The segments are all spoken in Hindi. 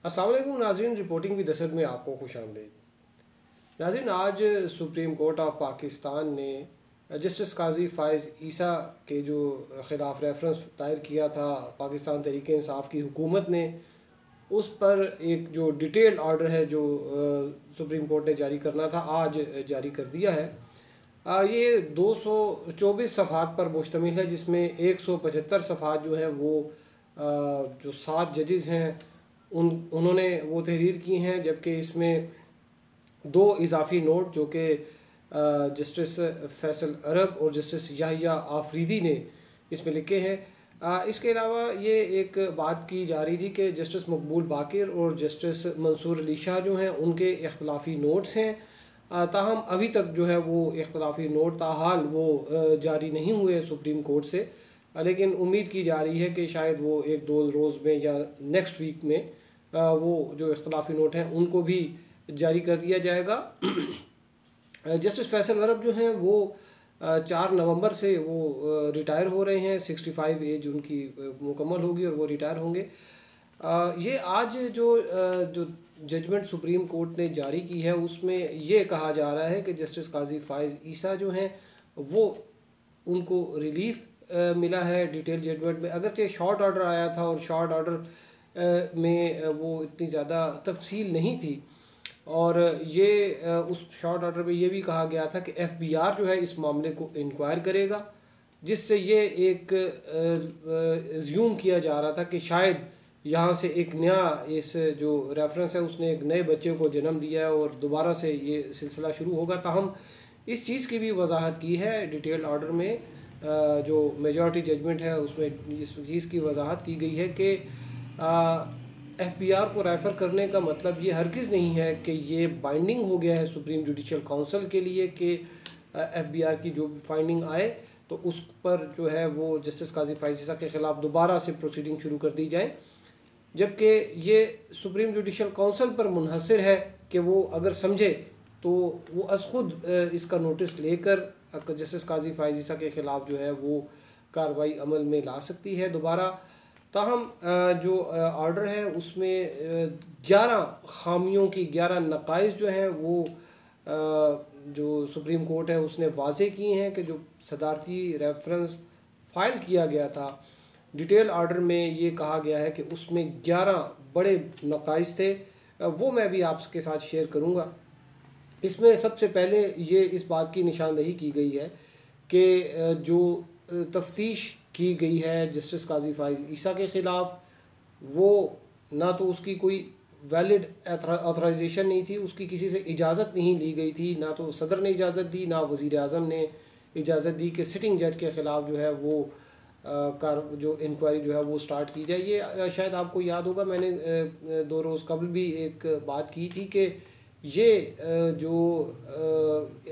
अस्सलाम वालेकुम नाज़रीन, रिपोर्टिंग विद असद में आपको खुशामदीद। नाज़रीन, आज सुप्रीम कोर्ट ऑफ पाकिस्तान ने जस्टिस काजी फ़ाइज़ ईसा के जो ख़िलाफ़ रेफरेंस दायर किया था पाकिस्तान तहरीक इंसाफ की हुकूमत ने, उस पर एक जो डिटेल्ड ऑर्डर है जो सुप्रीम कोर्ट ने जारी करना था, आज जारी कर दिया है। ये 224 सफ़हात पर मुश्तमिल है, जिसमें 175 सफ़हात जो हैं वो जो 7 जजेज़ हैं उन्होंने वो तहरीर की हैं, जबकि इसमें 2 इजाफ़ी नोट जो कि जस्टिस फैसल अरब और जस्टिस याहिया आफरीदी ने इसमें लिखे हैं। इसके अलावा ये एक बात की जा रही थी कि जस्टिस मकबूल बाकिर और जस्टिस मंसूर अली शाह जो हैं उनके इख्तलाफी नोट्स हैं, ताहम अभी तक जो है वो इख्तलाफी नोट ताहाल वो जारी नहीं हुए सुप्रीम कोर्ट से, लेकिन उम्मीद की जा रही है कि शायद वो 1-2 रोज़ में या नेक्स्ट वीक में वो जो इख्तलाफी नोट हैं उनको भी जारी कर दिया जाएगा। जस्टिस फैसल अरब जो हैं वो 4 नवंबर से वो रिटायर हो रहे हैं, 65 एज उनकी मुकम्मल होगी और वो रिटायर होंगे। ये आज जो जजमेंट सुप्रीम कोर्ट ने जारी की है उसमें ये कहा जा रहा है कि जस्टिस काजी फ़ाइज़ ईसा जो हैं वो उनको रिलीफ मिला है डिटेल जजमेंट में। अगरचे शॉर्ट ऑर्डर आया था और शॉर्ट ऑर्डर में वो इतनी ज़्यादा तफसील नहीं थी, और ये उस शॉर्ट ऑर्डर में ये भी कहा गया था कि FBI जो है इस मामले को इंक्वायर करेगा, जिससे ये एक ज़्यूम किया जा रहा था कि शायद यहाँ से एक नया इस जो रेफरेंस है उसने एक नए बच्चे को जन्म दिया है और दोबारा से ये सिलसिला शुरू होगा। ताहम इस चीज़ की भी वजाहत की है डिटेल ऑर्डर में, जो मेजॉरिटी जजमेंट है उसमें इस चीज़ की वजाहत की गई है कि FBI को रेफ़र करने का मतलब ये हरगिज़ नहीं है कि ये बाइंडिंग हो गया है सुप्रीम जुडिशल काउंसिल के लिए कि FBI की जो भी फाइंडिंग आए तो उस पर जो है वो जस्टिस काजी फ़ाइज़ ईसा के ख़िलाफ़ दोबारा से प्रोसीडिंग शुरू कर दी जाए, जबकि ये सुप्रीम जुडिशल काउंसिल पर मुनहसर है कि वो अगर समझे तो वो अज़ खुद इसका नोटिस लेकर जस्टिस काजी फ़ाइज़ ईसा के ख़िलाफ़ जो है वो कार्रवाई अमल में ला सकती है दोबारा। ताहम जो ऑर्डर है उसमें 11 खामियों की 11 नकाइस जो हैं वो जो सुप्रीम कोर्ट है उसने वाज़े किए हैं कि जो सदारती रेफरेंस फ़ाइल किया गया था डिटेल ऑर्डर में ये कहा गया है कि उसमें 11 बड़े नकाइस थे, वो मैं भी आपके साथ शेयर करूँगा। इसमें सबसे पहले ये इस बात की निशानदही की गई है कि जो तफ्तीश की गई है जस्टिस काजी फ़ाइज़ ईसा के ख़िलाफ़, वो ना तो उसकी कोई वैलिड ऑथराइजेशन नहीं थी, उसकी किसी से इजाज़त नहीं ली गई थी, ना तो सदर ने इजाज़त दी ना वज़ीर आज़म ने इजाज़त दी कि सिटिंग जज के ख़िलाफ़ जो है वो जो इंक्वायरी जो है वो स्टार्ट की जाए। ये शायद आपको याद होगा, मैंने 2 रोज़ कबल भी एक बात की थी कि ये जो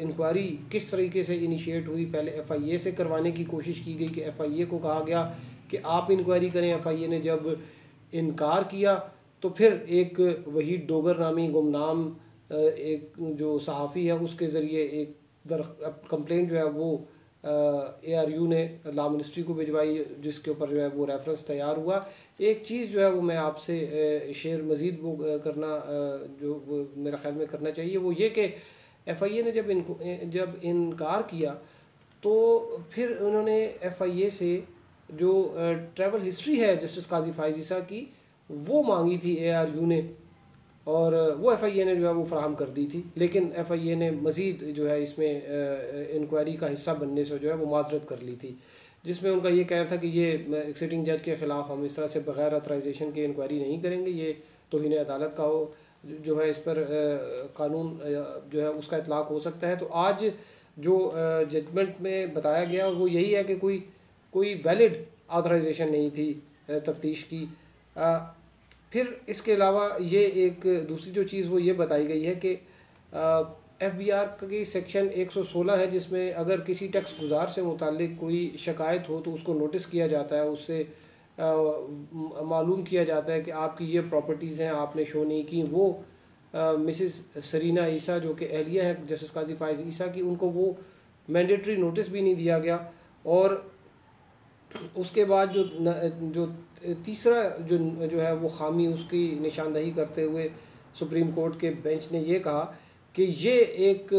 इंक्वायरी किस तरीके से इनिशिएट हुई। पहले FIA से करवाने की कोशिश की गई कि FIA को कहा गया कि आप इंक्वायरी करें। FIA ने जब इनकार किया तो फिर एक वहीद डोगर नामी गुमनाम एक जो सहाफ़ी है उसके ज़रिए एक कंप्लेंट जो है वो ARU ने लॉ मिनिस्ट्री को भिजवाई, जिसके ऊपर जो है वो रेफरेंस तैयार हुआ। एक चीज़ जो है वो मैं आपसे शेयर मज़ीद वो करना जो वो मेरा ख्याल में करना चाहिए वो ये कि FIA ने जब इनकार किया तो फिर उन्होंने FIA से जो ट्रैवल हिस्ट्री है जस्टिस काजी फ़ाइज़ ईसा की वो मांगी थी ARU ने, और वो FIA ने जो है वो फराहम कर दी थी, लेकिन FIA ने मज़ीद जो है इसमें इंक्वायरी का हिस्सा बनने से जो है वो माजरत कर ली थी, जिसमें उनका ये कहना था कि ये एक सिटिंग जज के ख़िलाफ़ हम इस तरह से बग़ैर ऑथराइजेशन के इंक्वायरी नहीं करेंगे, ये तौहीन अदालत का हो जो है, इस पर कानून जो है उसका इतलाक़ हो सकता है। तो आज जो जजमेंट में बताया गया वो यही है कि कोई वैलिड ऑथराइजेशन नहीं थी तफ्तीश की। फिर इसके अलावा ये एक दूसरी जो चीज़ वो ये बताई गई है कि FBR की सेक्शन 116 है, जिसमें अगर किसी टैक्स गुजार से मुताल्लिक कोई शिकायत हो तो उसको नोटिस किया जाता है, उससे मालूम किया जाता है कि आपकी ये प्रॉपर्टीज़ हैं आपने शो नहीं की। वो मिसिस सरीना ईसा जो कि अहलिया हैं जस्टिस काजी फ़ाइज़ ईसा की, उनको वो मैंडेटरी नोटिस भी नहीं दिया गया, और उसके बाद जो तीसरा जो जो है वो खामी उसकी निशानदही करते हुए सुप्रीम कोर्ट के बेंच ने ये कहा कि ये एक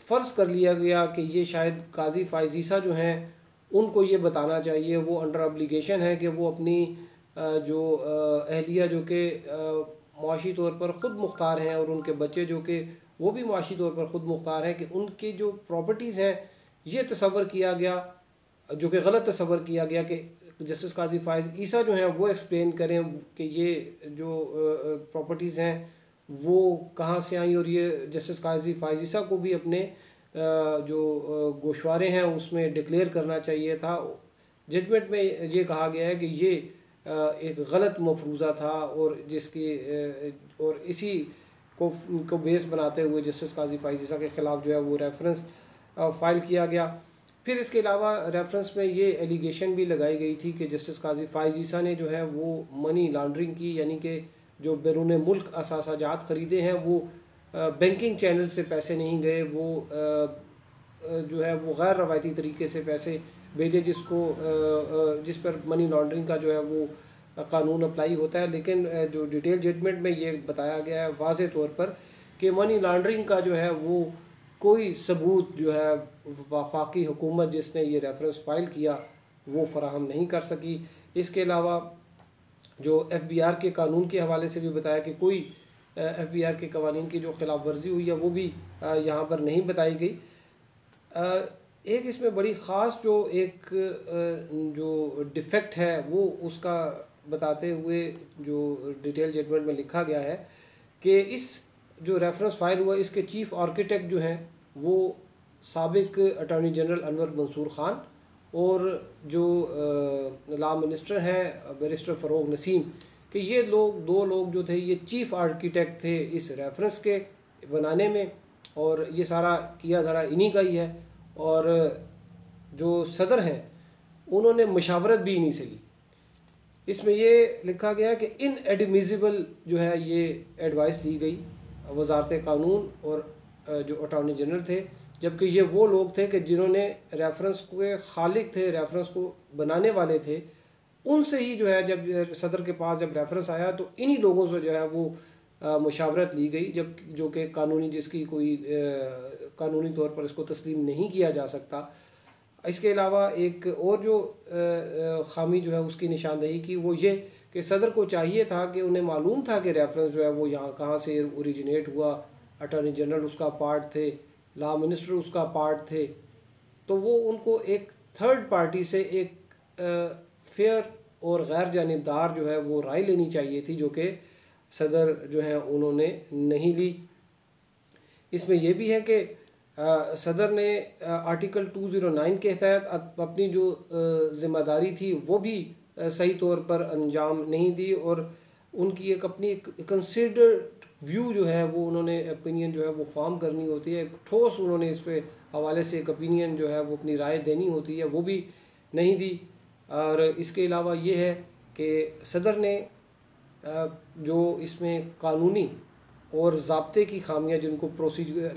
फ़र्ज़ कर लिया गया कि ये शायद काजी फ़ायज़ जो हैं उनको ये बताना चाहिए, वो अंडर ऑब्लिगेशन है कि वो अपनी जो अहलिया जो कि मुआशी तौर पर ख़ुद मुख्तार हैं और उनके बच्चे जो कि वो भी मुआशी तौर पर ख़ुद मुख्तार हैं, कि उनकी जो प्रॉपर्टीज़ हैं ये तसव्वुर किया गया, जो कि गलत तसव्वुर किया गया कि जस्टिस काजी फ़ायज़ ईसा जो हैं वो एक्सप्लेन करें कि ये जो प्रॉपर्टीज़ हैं वो कहाँ से आई, और ये जस्टिस काजी फ़ायज़ ईसा को भी अपने जो गोशवारे हैं उसमें डिक्लेयर करना चाहिए था। जजमेंट में ये कहा गया है कि ये एक गलत मफरूज़ा था, और जिसकी और इसी को बेस बनाते हुए जस्टिस काजी फ़ायज़ ईसा के ख़िलाफ़ जो है वो रेफरेंस फ़ाइल किया गया। फिर इसके अलावा रेफरेंस में ये एलिगेशन भी लगाई गई थी कि जस्टिस काजी फ़ायज़ ईसा ने जो है वो मनी लॉन्ड्रिंग की, यानी कि जो बैरून मुल्क असासाजात ख़रीदे हैं वो बैंकिंग चैनल से पैसे नहीं गए, वो जो है वो गैर रवायती तरीके से पैसे भेजे, जिस पर मनी लॉन्ड्रिंग का जो है वो कानून अप्लाई होता है। लेकिन जो डिटेल जजमेंट में ये बताया गया है वाज़े तौर पर कि मनी लॉन्ड्रिंग का जो है वो कोई सबूत जो है वफाकी हुकूमत जिसने ये रेफरेंस फ़ाइल किया वो फराहम नहीं कर सकी। इसके अलावा जो FBR के कानून के हवाले से भी बताया कि कोई FBR के कवानीन की जो खिलाफ वर्जी हुई है वो भी यहाँ पर नहीं बताई गई। एक इसमें बड़ी ख़ास जो एक जो डिफेक्ट है वो उसका बताते हुए जो डिटेल जजमेंट में लिखा गया है कि इस जो रेफरेंस फ़ाइल हुआ इसके चीफ़ आर्किटेक्ट जो हैं वो साबिक अटॉर्नी जनरल अनवर मंसूर ख़ान और जो लॉ मिनिस्टर हैं बैरिस्टर फ़रोग नसीम, कि ये लोग दो लोग जो थे ये चीफ़ आर्किटेक्ट थे इस रेफरेंस के बनाने में, और ये सारा किया धरा इन्हीं का ही है। और जो सदर हैं उन्होंने मशावरत भी इन्हीं से ली। इसमें ये लिखा गया कि इनएडमिसिबल जो है ये एडवाइस ली गई वजारत कानून और जो अटॉर्नी जनरल थे, जबकि ये वो लोग थे कि जिन्होंने रेफरेंस के खालिक थे, रेफरेंस को बनाने वाले थे। उनसे ही जो है जब सदर के पास जब रेफरेंस आया तो इन्हीं लोगों से जो है वो मशावरत ली गई, जब जो कि कानूनी जिसकी कोई कानूनी तौर पर इसको तस्लीम नहीं किया जा सकता। इसके अलावा एक और जो खामी जो है उसकी निशानदही की वो ये कि सदर को चाहिए था कि उन्हें मालूम था कि रेफरेंस जो है वो यहाँ कहाँ से ओरिजिनेट हुआ, अटॉर्नी जनरल उसका पार्ट थे, लॉ मिनिस्टर उसका पार्ट थे, तो वो उनको एक थर्ड पार्टी से एक फेयर और गैर जानिबदार जो है वो राय लेनी चाहिए थी, जो कि सदर जो है उन्होंने नहीं ली। इसमें यह भी है कि सदर ने आर्टिकल 209 के तहत अपनी जो ज़िम्मेदारी थी वो भी सही तौर पर अंजाम नहीं दी, और उनकी एक अपनी एक कंसिडर्ड व्यू जो है वो उन्होंने ओपिनियन जो है वो फॉर्म करनी होती है, एक ठोस उन्होंने इस पे हवाले से एक ओपिनियन जो है वो अपनी राय देनी होती है, वो भी नहीं दी। और इसके अलावा ये है कि सदर ने जो इसमें कानूनी और ज़ाब्ते की खामियां जिनको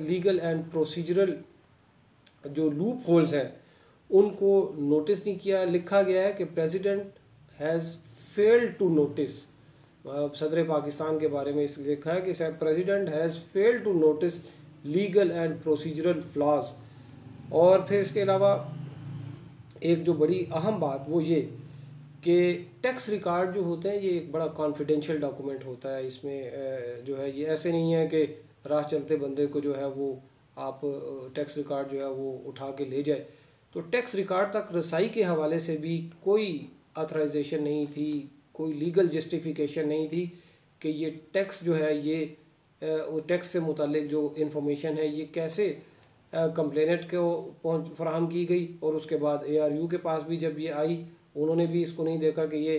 लीगल एंड प्रोसीजरल जो लूप होल्स हैं उनको नोटिस नहीं किया। लिखा गया है कि president has failed to notice, सदर पाकिस्तान के बारे में इसलिए लिखा है कि president has failed to notice legal and procedural flaws. और फिर इसके अलावा एक जो बड़ी अहम बात वो ये कि टैक्स रिकॉर्ड जो होते हैं ये एक बड़ा कॉन्फिडेंशियल डॉक्यूमेंट होता है। इसमें जो है ये ऐसे नहीं है कि राह चलते बंदे को जो है वो आप टैक्स रिकॉर्ड जो है वो उठा के ले जाए। तो टैक्स रिकॉर्ड तक रसाई के हवाले से भी कोई ऑथराइजेशन नहीं थी, कोई लीगल जस्टिफिकेशन नहीं थी कि ये टैक्स जो है ये टैक्स से मुतालिक जो इन्फॉर्मेशन है ये कैसे कंप्लेनेंट को फराहम की गई, और उसके बाद ARU के पास भी जब ये आई उन्होंने भी इसको नहीं देखा कि ये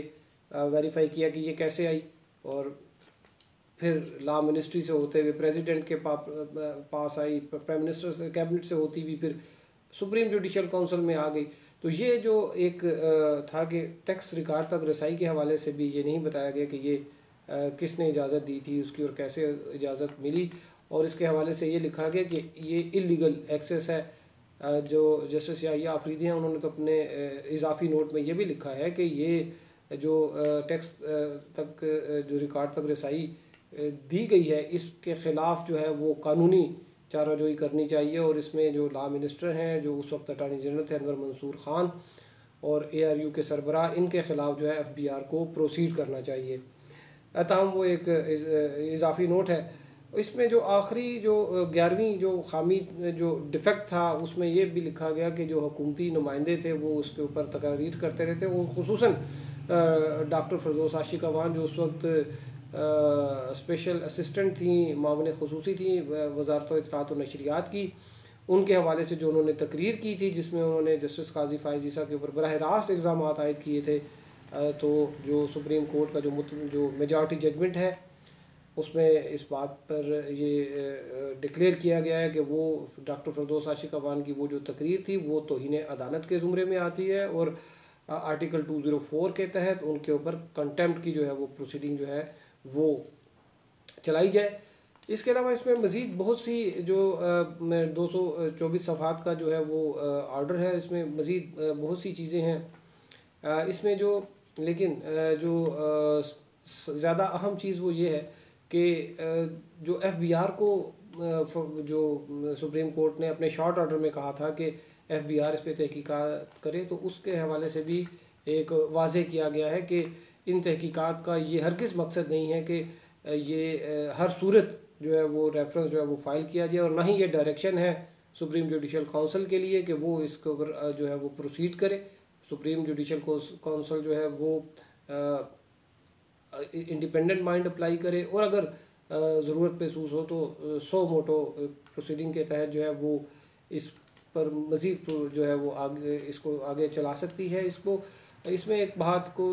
वेरीफाई किया कि ये कैसे आई, और फिर लॉ मिनिस्ट्री से होते हुए प्रेसिडेंट के पास आई, प्राइम मिनिस्टर से कैबिनेट से होती हुई फिर सुप्रीम जुडिशल काउंसिल में आ गई। तो ये जो एक था कि टैक्स रिकॉर्ड तक रसाई के हवाले से भी ये नहीं बताया गया कि ये किसने इजाज़त दी थी उसकी और कैसे इजाज़त मिली, और इसके हवाले से ये लिखा गया कि ये इलीगल एक्सेस है। जो जस्टिस याहिया आफरीदी हैं उन्होंने तो अपने इजाफी नोट में ये भी लिखा है कि ये जो टैक्स तक जो रिकॉर्ड तक रसाई दी गई है, इसके ख़िलाफ़ जो है वो कानूनी चाराजोई करनी चाहिए। और इसमें जो लॉ मिनिस्टर हैं, जो उस वक्त अटॉर्नी जनरल थे अनवर मंसूर ख़ान, और ARU के सरबराह, इनके ख़िलाफ़ जो है FBR को प्रोसीड करना चाहिए। ताहम वो एक इजाफी नोट है। इसमें जो आखिरी जो 11वीं जो खामी जो डिफेक्ट था, उसमें ये भी लिखा गया कि जो हुकूमती नुमाइंदे थे वो उसके ऊपर तकारीर करते रहते। वो खुसूसन डॉक्टर फ़रदौस आशिक अवान, जो उस वक्त स्पेशल असिस्टेंट थी, मामले ख़ुसूसी थी वज़ारत इत्तलाआत व नशरियात की, उनके हवाले से जो उन्होंने तकरीर की थी, जिसमें उन्होंने जस्टिस काजी फ़ाइज़ ईसा के ऊपर बराह रास्त इल्ज़ाम आयद किए थे, तो जो सुप्रीम कोर्ट का जो मेजॉरिटी जजमेंट है, उसमें इस बात पर ये डिक्लेयर किया गया है कि वो डॉक्टर फ़रदौस आशिक अवान की वो जो तकरीर थी वो तौहीन अदालत के ज़ुमरे में आती है, और आर्टिकल 204 के तहत उनके ऊपर कंटेम्प्ट की जो है वो प्रोसीडिंग जो है वो चलाई जाए। इसके अलावा इसमें मज़ीद बहुत सी जो 224 सफ़हात का जो है वो ऑर्डर है, इसमें मज़ीद बहुत सी चीज़ें हैं इसमें जो, लेकिन जो ज़्यादा अहम चीज़ वो ये है कि जो FBR को जो सुप्रीम कोर्ट ने अपने शॉर्ट ऑर्डर में कहा था कि FBR इस पर तहकीकात करे, तो उसके हवाले से भी एक वाज़ेह किया गया है कि इन तहकीकात का ये हरगिज़ मकसद नहीं है कि ये हर सूरत जो है वो रेफरेंस जो है वो फ़ाइल किया जाए, और ना ही ये डायरेक्शन है सुप्रीम जुडिशल काउंसिल के लिए कि वो इसके ऊपर जो है वो प्रोसीड करे। सुप्रीम जुडिशल काउंसिल जो है वो इंडिपेंडेंट माइंड अप्लाई करे, और अगर ज़रूरत महसूस हो तो सो मोटो प्रोसीडिंग के तहत जो है वो इस पर मज़ीद जो है वो आगे इसको आगे चला सकती है। इसमें एक बात को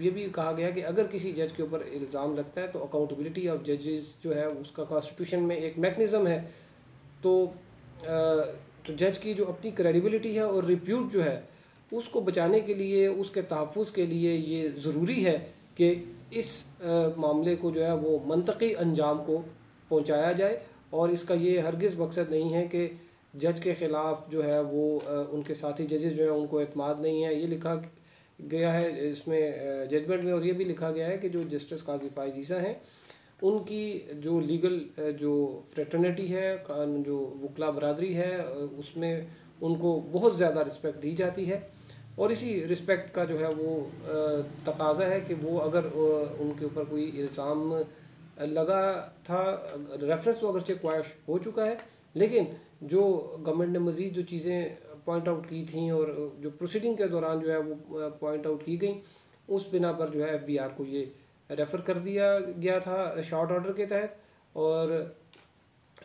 ये भी कहा गया कि अगर किसी जज के ऊपर इल्ज़ाम लगता है तो अकाउंटेबिलिटी ऑफ जजेस जो है उसका कॉन्स्टिट्यूशन में एक मैकेनिज़्म है, तो जज की जो अपनी क्रेडिबिलिटी है और रिप्यूट जो है उसको बचाने के लिए, उसके तहफ़्फ़ुज़ के लिए ये ज़रूरी है कि इस मामले को जो है वो मंतकी अंजाम को पहुंचाया जाए। और इसका ये हरगिज़ मकसद नहीं है कि जज के ख़िलाफ़ जो है वो उनके साथी जजेस जो है उनको एतमाद नहीं है, ये लिखा गया है इसमें जजमेंट में। और ये भी लिखा गया है कि जो जस्टिस काजी फ़ाइज़ ईसा हैं, उनकी जो लीगल जो फ्रेटर्निटी है, जो वकला बरादरी है, उसमें उनको बहुत ज़्यादा रिस्पेक्ट दी जाती है। और इसी रिस्पेक्ट का जो है वो तकाज़ा है कि वो अगर उनके ऊपर कोई इल्ज़ाम लगा था, रेफरेंस तो अगरचे क्वैश हो चुका है, लेकिन जो गवर्नमेंट ने मज़ीद जो चीज़ें पॉइंट आउट की थी और जो प्रोसीडिंग के दौरान जो है वो पॉइंट आउट की गई, उस बिना पर जो है FBR को ये रेफ़र कर दिया गया था शॉर्ट ऑर्डर के तहत। और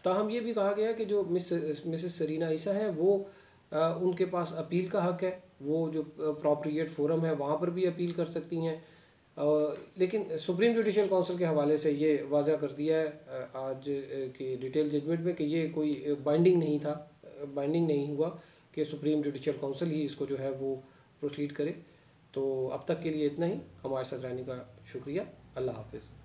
ताहम ये भी कहा गया कि जो मिसेस सरीना ईसा हैं वो उनके पास अपील का हक़ है, वो जो अप्रोप्रिएट फोरम है वहाँ पर भी अपील कर सकती हैं। लेकिन सुप्रीम जुडिशल काउंसिल के हवाले से ये वाज़ा कर दिया है आज के डिटेल जजमेंट में कि ये कोई बाइंडिंग नहीं था, बाइंडिंग नहीं हुआ कि सुप्रीम जुडिशल काउंसिल ही इसको जो है वो प्रोसीड करे। तो अब तक के लिए इतना ही। हमारे साथ रहने का शुक्रिया। अल्लाह हाफ़िज़।